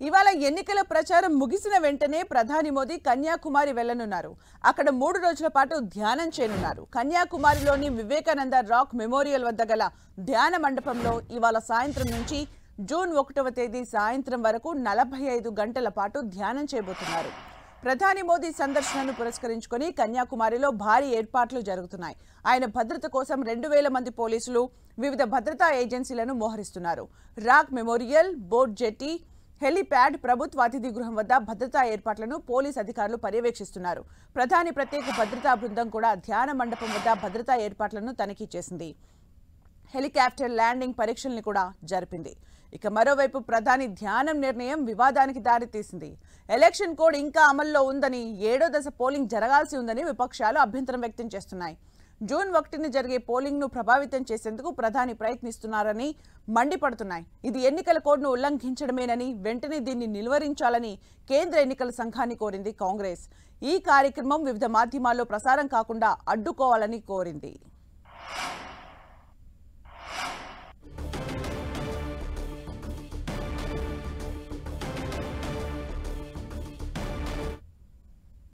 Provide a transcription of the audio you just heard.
ఇవాళ ఎన్నికల ప్రచారం ముగిసిన వెంటనే ప్రధాని మోదీ కన్యాకుమారి వెళ్లనున్నారు. అక్కడ 3 రోజుల పాటు ధ్యానం చేయనున్నారు. కన్యాకుమారిలోని వివేకానంద రాక్ మెమోరియల్ వద్ద గల ధ్యాన మండపంలో ఇవాళ సాయంత్రం నుంచి జూన్ 1వ తేదీ సాయంత్రం వరకు 45 గంటల పాటు ధ్యానం చేయబోతున్నారు. ప్రధాని మోదీ సందర్శనను పురస్కరించుకొని కన్యాకుమారిలో భారీ ఏర్పాట్లు జరుగుతున్నాయి. ఆయన భద్రత కోసం 2000 మంది పోలీసులు వివిధ భద్రతా ఏజెన్సీలను మోహరిస్తున్నారు. రాక్ మెమోరియల్, బోట్ జెట్టి, హెలిప్యాడ్, ప్రభుత్వ అతిథి గృహం వద్ద భద్రతా ఏర్పాట్లను పోలీస్ అధికారులు పర్యవేక్షిస్తున్నారు. ప్రధాని ప్రత్యేక భద్రతా బృందం కూడా ధ్యాన మండపం వద్ద భద్రతా ఏర్పాట్లను తనిఖీ చేసింది. హెలికాప్టర్ ల్యాండింగ్ పరీక్షల్ని కూడా జరిపింది. ఇక మరోవైపు ప్రధాని ధ్యానం నిర్ణయం వివాదానికి దారితీసింది. ఎలక్షన్ కోడ్ ఇంకా అమల్లో ఉందని, 7వ దశ పోలింగ్ జరగాల్సి ఉందని విపక్షాలు అభ్యంతరం వ్యక్తం చేస్తున్నాయి. జూన్ 1న జరిగే పోలింగ్ను ప్రభావితం చేసేందుకు ప్రధాని ప్రయత్నిస్తున్నారని మండిపడుతున్నాయి. ఇది ఎన్నికల కోడ్ను ఉల్లంఘించడమేనని, వెంటనే దీన్ని నిలువరించాలని కేంద్ర ఎన్నికల సంఘాన్ని కోరింది కాంగ్రెస్. ఈ కార్యక్రమం వివిధ మాధ్యమాల్లో ప్రసారం కాకుండా అడ్డుకోవాలని కోరింది.